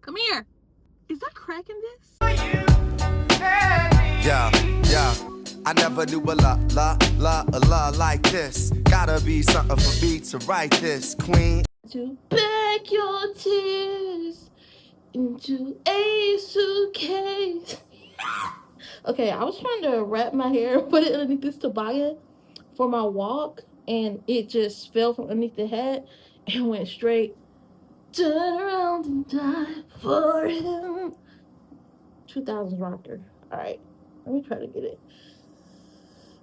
Come here. Is that crack in this? Yeah, yeah. I never knew a la like this. Gotta be something for me to write this, queen. To pack your tears into a suitcase. Okay, I was trying to wrap my hair, put it underneath this toboggan for my walk, and it just fell from underneath the hat and went straight. Turn around and die for him. 2000s rocker. Alright, let me try to get it.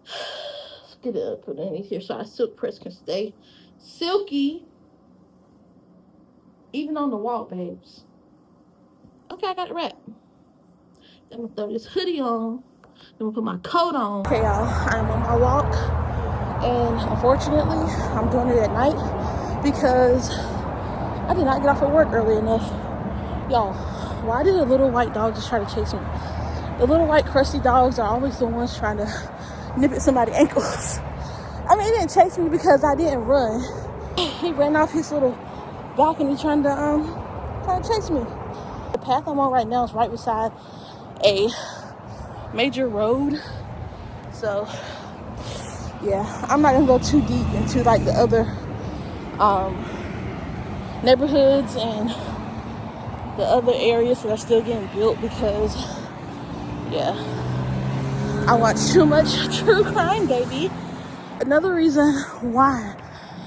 Let's get it up underneath here so our silk press can stay silky. Even on the walk, babes. Okay, I got it wrapped. Then I'm gonna throw this hoodie on. Then I'm gonna put my coat on. Okay, y'all, I'm on my walk. And unfortunately, I'm doing it at night because I did not get off at work early enough. Y'all, why did a little white dog just try to chase me? The little white crusty dogs are always the ones trying to nip at somebody's ankles. I mean, he didn't chase me because I didn't run. He ran off his little balcony trying to chase me. The path I'm on right now is right beside a major road. So, yeah, I'm not gonna go too deep into like the other neighborhoods and the other areas that are still getting built because, yeah, I watch too much true crime, baby. Another reason why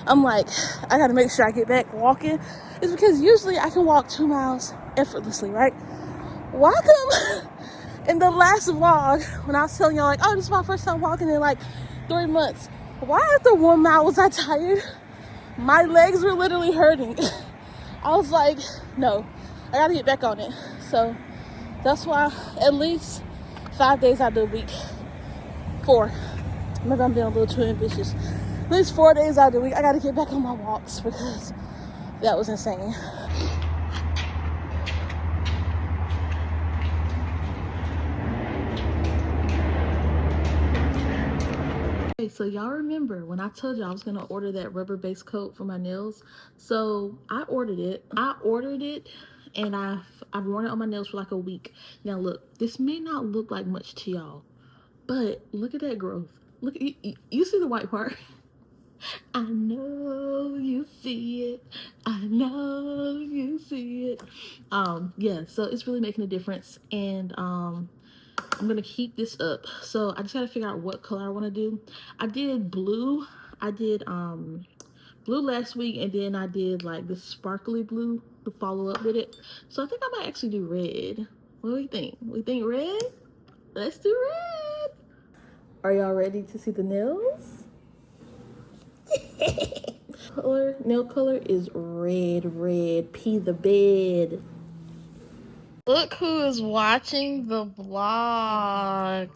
I'm like, I gotta make sure I get back walking is because usually I can walk 2 miles effortlessly, right? Why come in the last vlog, when I was telling y'all like, oh, this is my first time walking in like 3 months, why after 1 mile was I tired? My legs were literally hurting. I was like, no, I gotta get back on it. So that's why at least 5 days out of the week, 4, maybe I'm being a little too ambitious, at least 4 days out of the week, I gotta get back on my walks because that was insane. Okay, so y'all remember when I told you I was gonna order that rubber base coat for my nails? So I ordered it. And I've worn it on my nails for like a week. Now look, this may not look like much to y'all, but look at that growth. Look, you see the white part? I know you see it. I know you see it. Yeah, so it's really making a difference. And I'm gonna keep this up. So I just gotta figure out what color I want to do. I did blue. I did blue last week, and then I did like this sparkly blue to follow up with it. So I think I might actually do red. What do you think? We think red? Let's do red. Are y'all ready to see the nails? Nail color is red. Pee the bed. Look who is watching the vlog.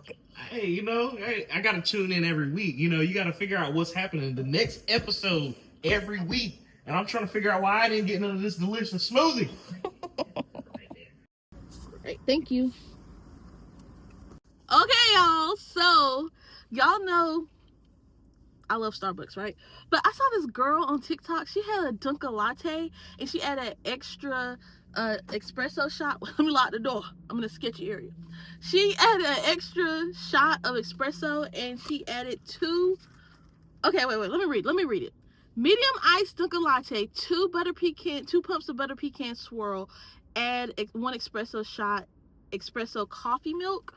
Hey, hey, I gotta tune in every week. You gotta figure out what's happening the next episode every week. And I'm trying to figure out why I didn't get none of this delicious smoothie. Great, thank you. Okay, y'all. So, y'all know I love Starbucks, right? But I saw this girl on TikTok. She had a Dunkalatte and she had an extra espresso shot. Let me lock the door. I'm in a sketchy area. She added an extra shot of espresso and she added 2. Okay, wait. Let me read it. Medium iced Dunkalatte, 2 pumps of butter pecan swirl, add 1 espresso shot espresso coffee milk.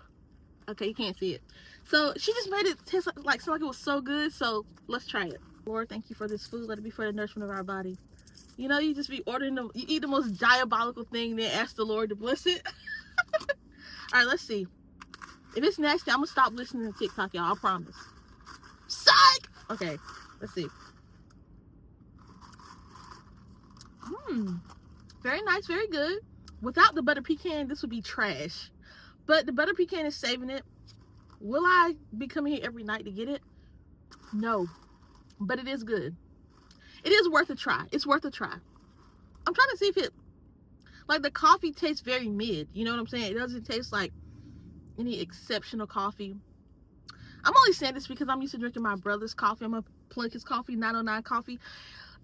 Okay, you can't see it. So she just made it taste like it was so good. So let's try it. Lord, thank you for this food. Let it be for the nourishment of our body. You just be ordering you eat the most diabolical thing, then ask the Lord to bless it. All right, let's see. If it's nasty, I'm gonna stop listening to TikTok, y'all. I promise. Psych. Okay, let's see. Very nice, very good. Without the butter pecan, this would be trash. But the butter pecan is saving it. Will I be coming here every night to get it? No. But it is good. It is worth a try. It's worth a try. I'm trying to see if it, like, the coffee tastes very mid. You know what I'm saying? It doesn't taste like any exceptional coffee. I'm only saying this because I'm used to drinking my brother's coffee. I'm going to plug his coffee, 909 coffee.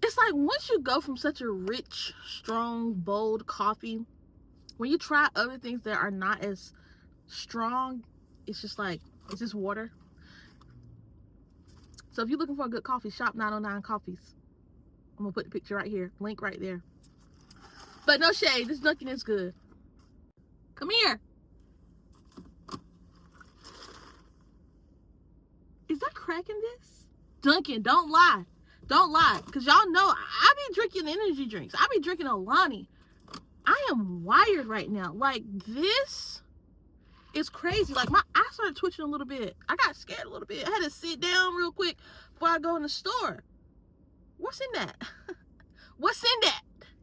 It's like once you go from such a rich, strong, bold coffee when you try other things that are not as strong, it's just like, it's just water. So if you're looking for a good coffee, shop 909 Coffees. I'm gonna put the picture right here, link right there. But no shade, this Dunkin' is good. Come here. Is that cracking this? Dunkin', don't lie. Don't lie. Because y'all know I be drinking energy drinks. I be drinking Alani. I am wired right now. Like, this is crazy. Like, my eye started twitching a little bit. I got scared a little bit. I had to sit down real quick before I go in the store. What's in that? What's in that?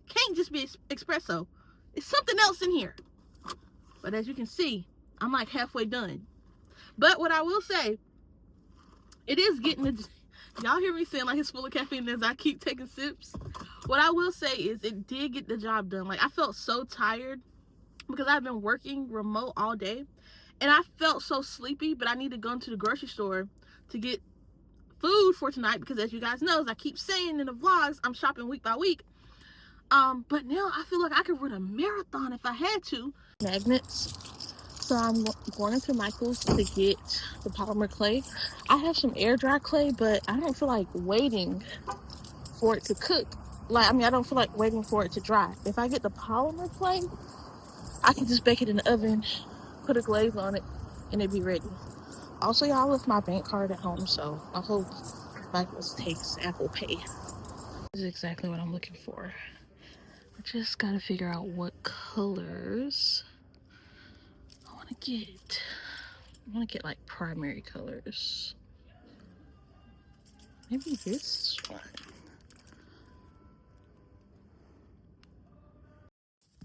Can't just be espresso. It's something else in here. But as you can see, I'm like halfway done. But what I will say, it is getting the... Y'all hear me saying like it's full of caffeine as I keep taking sips. What I will say is it did get the job done. Like, I felt so tired because I've been working remote all day. And I felt so sleepy, but I need to go into the grocery store to get food for tonight because, as you guys know, as I keep saying in the vlogs, I'm shopping week by week. But now I feel like I could run a marathon if I had to. Magnets. So I'm going into Michael's to get the polymer clay. I have some air dry clay, but I don't feel like waiting for it to cook. Like, I mean, I don't feel like waiting for it to dry. If I get the polymer clay, I can just bake it in the oven, put a glaze on it, and it'd be ready. Also, y'all, left my bank card at home, so I hope Michael's takes Apple Pay. This is exactly what I'm looking for. I just gotta figure out what colors I want to get. I want to get like primary colors. Maybe this one.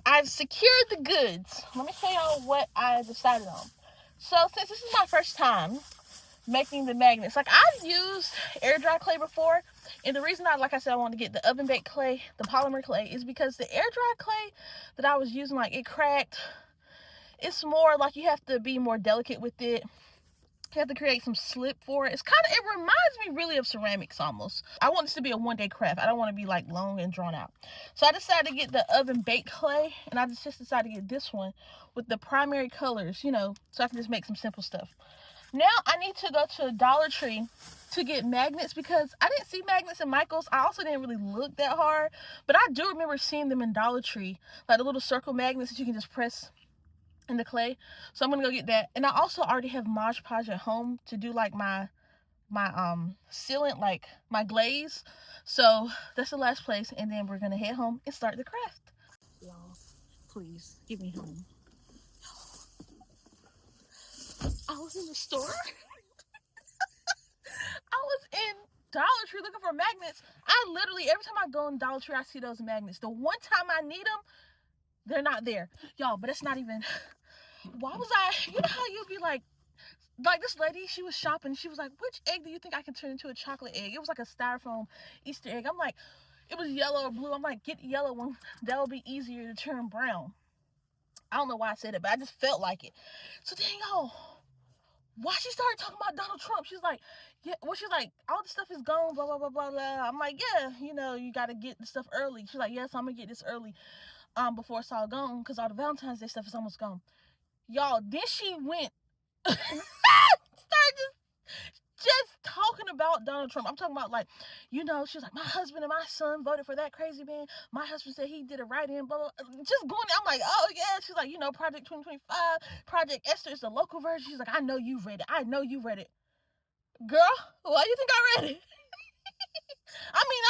I've secured the goods. Let me tell y'all what I decided on. So since this is my first time making the magnets, like, I've used air dry clay before, and the reason I want to get the oven baked clay, the polymer clay, is because the air dry clay that I was using, like, it cracked. It's more like you have to be more delicate with it. You have to create some slip for it. It reminds me really of ceramics almost. I want this to be a one-day craft. I don't want to be like long and drawn out. So I decided to get the oven baked clay, and I just decided to get this one with the primary colors, you know, so I can just make some simple stuff. Now I need to go to Dollar Tree to get magnets because I didn't see magnets in Michael's. I also didn't really look that hard, but I do remember seeing them in Dollar Tree, like the little circle magnets that you can just press in the clay. So I'm gonna go get that. And I also already have Mod Podge at home to do like my sealant, like my glaze. So that's the last place, and then we're gonna head home and start the craft. Y'all, please get me home. I was in the store. I was in Dollar Tree looking for magnets. I literally, every time I go in Dollar Tree, I see those magnets. The one time I need them, they're not there. Y'all, but it's not even... Why was I... You know how you'd be like this lady, she was shopping. She was like, which egg do you think I can turn into a chocolate egg? It was like a styrofoam Easter egg. I'm like, it was yellow or blue. I'm like, get yellow one. That'll be easier to turn brown. I don't know why I said it, but I just felt like it. So then, y'all, why she started talking about Donald Trump? She's like, yeah, well, she's like, all the stuff is gone, blah, blah, blah, blah, blah. I'm like, yeah, you know, you got to get the stuff early. She's like, yes, I'm going to get this early before it's all gone because all the Valentine's Day stuff is almost gone. Y'all, then she went, started just talking about Donald Trump. I'm talking about, like, you know, she was like, my husband and my son voted for that crazy man. My husband said he did it right in, blah, blah, blah. Just going, I'm like, oh, yeah. She's like, you know, Project 2025, Project Esther is the local version. She's like, I know you read it. I know you read it. Girl, why do you think I read it? I mean,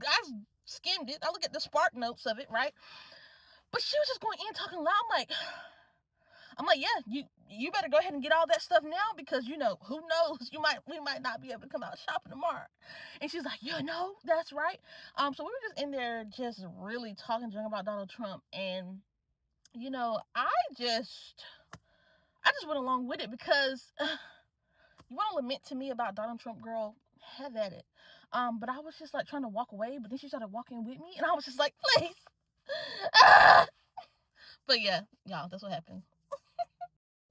I skimmed it. I look at the spark notes of it, right? But she was just going in talking loud. I'm like, yeah, you better go ahead and get all that stuff now because, you know, who knows? We might not be able to come out shopping tomorrow. And she's like, yeah, no, that's right. So we were just in there just really talking about Donald Trump, and, you know, I just went along with it because you want to lament to me about Donald Trump, girl, have at it. But I was just like trying to walk away, but then she started walking with me, and I was just like, please. But yeah, y'all, that's what happened.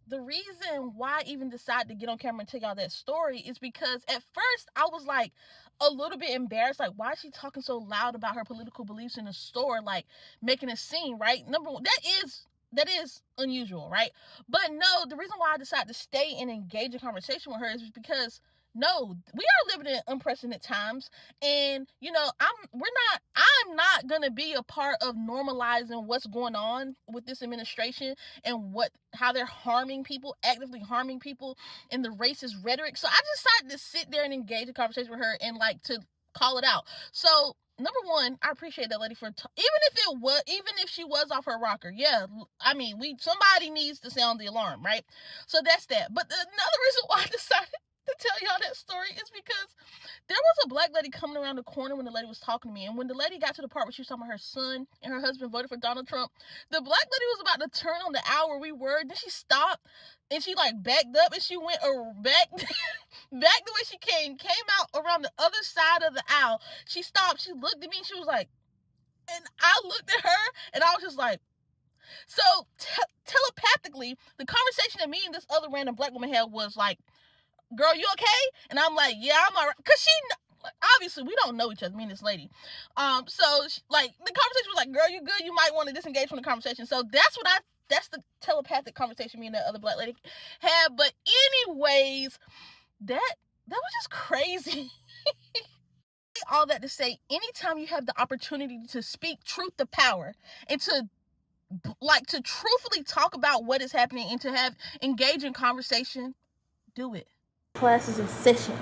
the reason why I even decided to get on camera and tell y'all that story is because at first I was like a little bit embarrassed. Like, why is she talking so loud about her political beliefs in the store? Like, making a scene, right? Number one, that is unusual, right? But no, the reason why I decided to stay and engage in conversation with her is because no, we are living in unprecedented times, and I'm not gonna be a part of normalizing what's going on with this administration and how they're harming people, actively harming people, and the racist rhetoric. So I decided to sit there and engage in conversation with her and like to call it out. So number one, I appreciate that lady for even if she was off her rocker. Yeah, I mean, somebody needs to sound the alarm, right? So that's that. But another reason why I decided to tell y'all that story is because there was a black lady coming around the corner when the lady was talking to me, and when the lady got to the part where she was talking about her son and her husband voted for Donald Trump, the black lady was about to turn on the aisle where we were. Then she stopped and she like backed up and she went back back the way she came out around the other side of the aisle. She stopped, she looked at me, and she was like, and I looked at her and I was just like, so telepathically, the conversation that me and this other random black woman had was like, girl, you okay? And I'm like, yeah, I'm all right. Because obviously, we don't know each other, me and this lady. So, like, the conversation was like, girl, you good? You might want to disengage from the conversation. So, that's the telepathic conversation me and that other black lady had. But anyways, that was just crazy. All that to say, anytime you have the opportunity to speak truth to power and to truthfully talk about what is happening and to have engage in conversation, do it. Class is in session.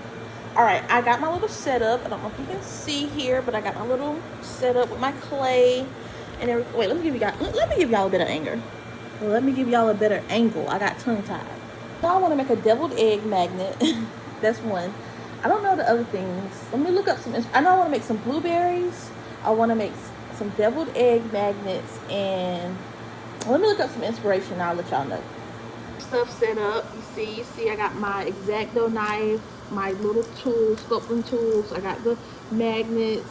All right, I got my little setup. I don't know if you can see here, but I got my little setup with my clay and everything. Wait, let me give y'all a bit of anger. Let me give y'all a better angle. I got tongue tied. Now I want to make a deviled egg magnet. That's one. I don't know the other things. Let me look up some. I know I want to make some blueberries. I want to make some deviled egg magnets, and let me look up some inspiration. I'll let y'all know. Stuff set up. You see, I got my X-Acto knife, my little tools, sculpting tools. I got the magnets.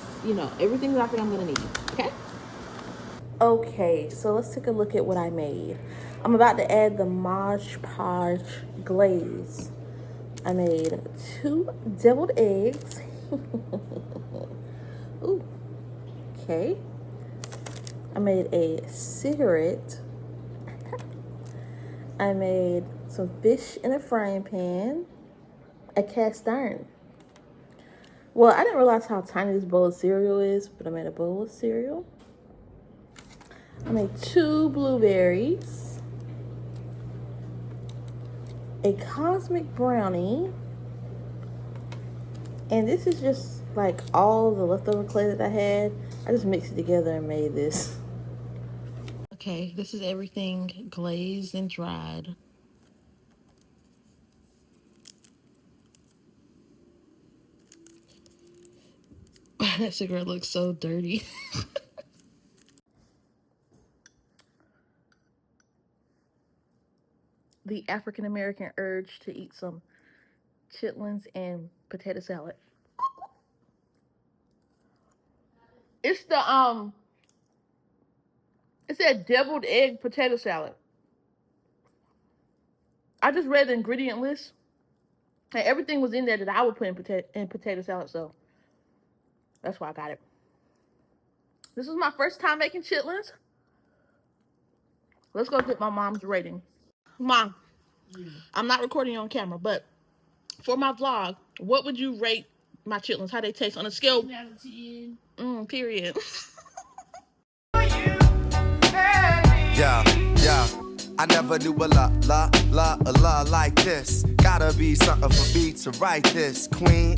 Everything that I think I'm gonna need. Okay, so let's take a look at what I made. I'm about to add the Mod Podge glaze. I made 2 deviled eggs. Ooh. Okay. I made a cigarette. I made some fish in a frying pan. A cast iron. Well, I didn't realize how tiny this bowl of cereal is, but I made a bowl of cereal. I made 2 blueberries. A cosmic brownie. And this is just like all the leftover clay that I had. I just mixed it together and made this. Okay, this is everything glazed and dried. That cigarette looks so dirty. The African American urge to eat some chitlins and potato salad. It's that deviled egg potato salad. I just read the ingredient list, and everything was in there that I would put in potato salad, so that's why I got it. This is my first time making chitlins. Let's go get my mom's rating. Mom, I'm not recording you on camera, but for my vlog, what would you rate my chitlins? How they taste on a scale? 10 out of 10. Period. Yeah. I never knew a la like this. Gotta be something for me to write this, queen.